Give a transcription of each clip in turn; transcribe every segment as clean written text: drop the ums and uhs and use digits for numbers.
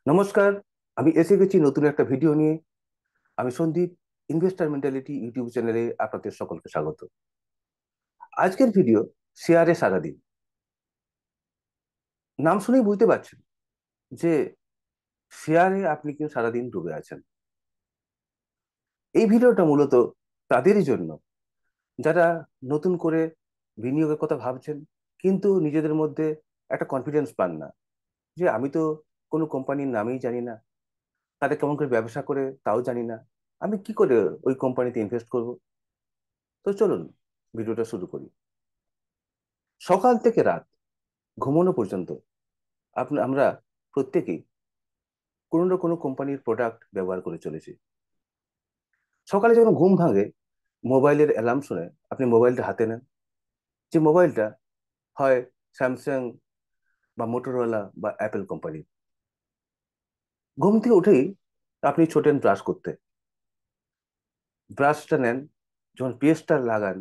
নমস্কার। আমি এসে গেছি নতুন একটা ভিডিও নিয়ে। আমি সন্দীপ, ইনভেস্টার মেন্টালিটি ইউটিউব চ্যানেলে আপনাদের সকলকে স্বাগত। আজকের ভিডিও শেয়ারে সারাদিন। নাম শুনেই বুঝতে পারছেন যে শেয়ারে আপনি কিন্তু সারাদিন ডুবে আছেন। এই ভিডিওটা মূলত তাদেরই জন্য যারা নতুন করে বিনিয়োগের কথা ভাবছেন, কিন্তু নিজেদের মধ্যে একটা কনফিডেন্স পান না যে আমি তো কোনো কোম্পানির নামই জানি না, তাদের কেমন করে ব্যবসা করে তাও জানি না, আমি কি করে ওই কোম্পানিতে ইনভেস্ট করব। তো চলুন ভিডিওটা শুরু করি। সকাল থেকে রাত ঘুমানো পর্যন্ত আমরা প্রত্যেকেই কোনো না কোনো কোম্পানির প্রোডাক্ট ব্যবহার করে চলেছি। সকালে যখন ঘুম ভাঙে, মোবাইলের অ্যালার্ম শুনে আপনি মোবাইলটা হাতে নেন। যে মোবাইলটা হয় স্যামসাং বা মোটরোলা বা অ্যাপেল কোম্পানি। ঘুম থেকে উঠেই আপনি ছোটেন ব্রাশ করতে। ব্রাশটা নেন, যখন পেস্টটা লাগান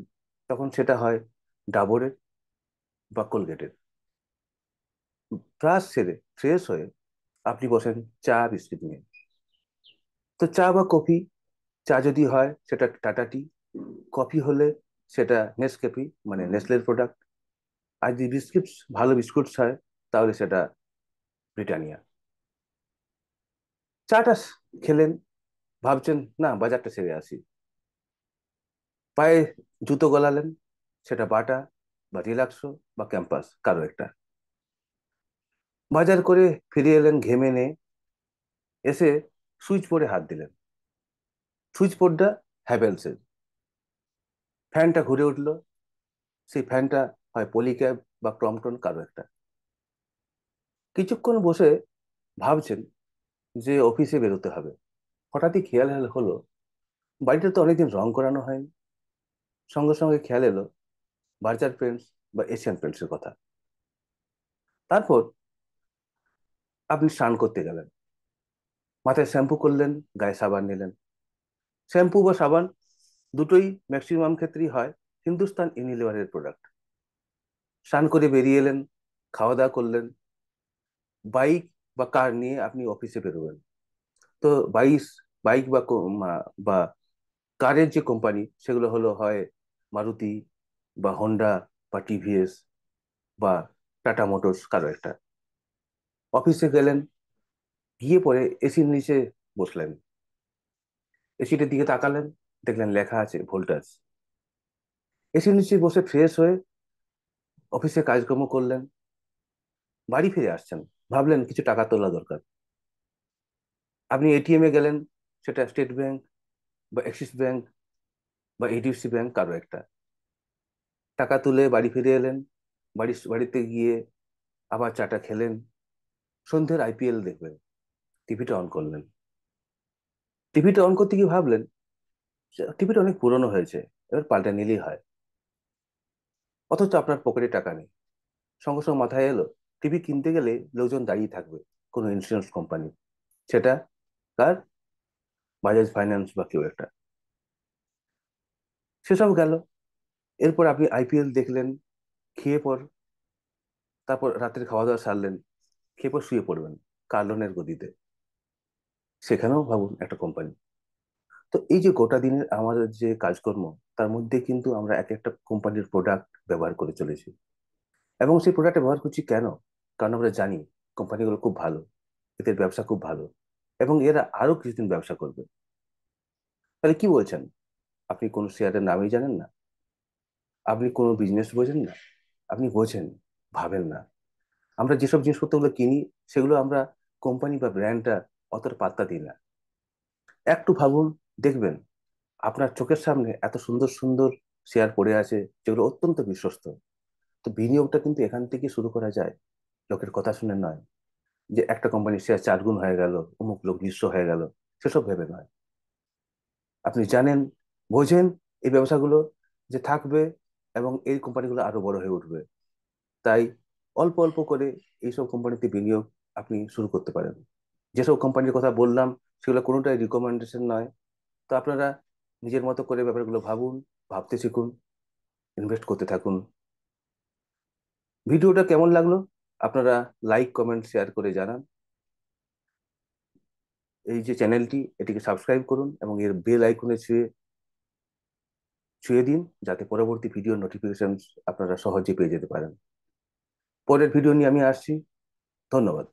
তখন সেটা হয় ডাবরের বা কোলগেটের। ব্রাশ সেরে ফ্রেশ হয়ে আপনি বসেন চা বিস্কিট নিয়ে। তো চা বা কফি, চা যদি হয় সেটা টাটা টি, কফি হলে সেটা নেসক্যাফি মানে নেসলের প্রোডাক্ট, আর যদি বিস্কিটস ভালো বিস্কুটস হয় তাহলে সেটা ব্রিটানিয়া। চাটা খেলেন, ভাবছেন না বাজারটা সেরে আসি, পায়ে জুতো গলালেন, সেটা বাটা বা রিল্যাক্সো বা ক্যাম্পাস কারো একটা। বাজার করে ফিরে এলেন ঘেমে নিয়ে, এসে সুইচ বোর্ডে হাত দিলেন। সুইচ বোর্ডটা হ্যাভেলসের। ফ্যানটা ঘুরে উঠলো, সেই ফ্যানটা হয় পলিক্যাব বা ক্রমটন কারো একটা। কিছুক্ষণ বসে ভাবছেন যে অফিসে বেরোতে হবে। হঠাৎই খেয়াল হলো বাড়িটা তো অনেকদিন রং করানো হয়নি। সঙ্গে সঙ্গে খেয়াল এলো বার্জার পেন্টস বা এশিয়ান পেন্টসের কথা। তারপর আপনি স্নান করতে গেলেন, মাথায় শ্যাম্পু করলেন, গায়ে সাবান নিলেন। শ্যাম্পু বা সাবান দুটোই ম্যাক্সিমাম ক্ষেত্রেই হয় হিন্দুস্তান ইউনিলিভারের প্রোডাক্ট। স্নান করে বেরিয়ে এলেন, খাওয়া দাওয়া করলেন, বাইক বা কার নিয়ে আপনি অফিসে বেরোবেন। তো বাইক বাইক বা কারের যে কোম্পানি সেগুলো হলো হয় মারুতি বা হোন্ডা বা টিভিএস বা টাটা মোটরস কারো একটা। অফিসে গেলেন, গিয়ে পরে এসির নিচে বসলেন, এসিটার দিকে তাকালেন, দেখলেন লেখা আছে ভোল্টাস। এসির নিচে বসে ফ্রেশ হয়ে অফিসে কাজকর্ম করলেন, বাড়ি ফিরে আসছেন, ভাবলেন কিছু টাকা তোলা দরকার। আপনি এটিএম এ গেলেন, সেটা স্টেট ব্যাংক বা অ্যাক্সিস ব্যাংক বা এইচডিএফসি ব্যাংক কারো একটা। টাকা তুলে বাড়ি ফিরে এলেন, বাড়িতে গিয়ে আবার চাটা খেলেন, সন্ধ্যের আইপিএল দেখবেন, টিভিটা অন করলেন। টিভিটা অন করতে গিয়ে ভাবলেন টিভিটা অনেক পুরনো হয়েছে, এবার পাল্টে নিলেই হয়। অথচ আপনার পকেটে টাকা নেই। সঙ্গে সঙ্গে মাথায় এলো টিভি কিনতে গেলে লোকজন দাঁড়িয়ে থাকবে কোনো ইন্স্যুরেন্স কোম্পানি, সেটা কার, বাজাজ ফাইন্যান্স বা কেউ একটা। সেসব গেল। এরপর আপনি আইপিএল দেখলেন, খেয়ে পর, তারপর রাতের খাওয়া দাওয়া সারলেন, খেয়ে পর শুয়ে পড়বেন কার্লনের গদিতে। সেখানেও ভাবুন একটা কোম্পানি। তো এই যে গোটা দিনের আমাদের যে কাজকর্ম, তার মধ্যে কিন্তু আমরা এক একটা কোম্পানির প্রোডাক্ট ব্যবহার করে চলেছি। এবং সেই প্রোডাক্ট ব্যবহার করছি কেন? কারণ আমরা জানি কোম্পানিগুলো খুব ভালো, এদের ব্যবসা খুব ভালো, এবং এরা আরো কিছুদিন ব্যবসা করবে। তাহলে কি বলছেন? আপনি কোনো শেয়ারের নামই জানেন না, আপনি কোনো বিজনেস বোঝেন না, আপনি বোঝেন, ভাবেন না। আমরা যেসব জিনিসপত্রগুলো কিনি সেগুলো আমরা কোম্পানি বা ব্র্যান্ডটা অতটা পাত্তা দিই না। একটু ভাবুন, দেখবেন আপনার চোখের সামনে এত সুন্দর সুন্দর শেয়ার পড়ে আছে যেগুলো অত্যন্ত বিশ্বস্ত। তো বিনিয়োগটা কিন্তু এখান থেকে শুরু করা যায়, লোকের কথা শুনে নয়, যে একটা কোম্পানির শেয়ার 4 গুণ হয়ে গেল, অমুক লোক নিঃস্ব হয়ে গেল, সেসব ভেবে নয়। আপনি জানেন, বোঝেন এই ব্যবসাগুলো যে থাকবে এবং এই কোম্পানিগুলো আরো বড় হয়ে উঠবে। তাই অল্প অল্প করে এইসব কোম্পানিতে বিনিয়োগ আপনি শুরু করতে পারেন। যেসব কোম্পানির কথা বললাম সেগুলো কোনোটাই রিকমেন্ডেশন নয়। তো আপনারা নিজের মতো করে ব্যাপারগুলো ভাবুন, ভাবতে শিখুন, ইনভেস্ট করতে থাকুন। ভিডিওটা কেমন লাগলো আপনারা লাইক কমেন্ট শেয়ার করে জানান। এই যে চ্যানেলটি, এটিকে সাবস্ক্রাইব করুন এবং এর বেল আইকনে ছুঁয়ে ছুঁয়ে দিন, যাতে পরবর্তী ভিডিও নোটিফিকেশন আপনারা সহজে পেয়ে যেতে পারেন। পরের ভিডিও নিয়ে আমি আসছি। ধন্যবাদ।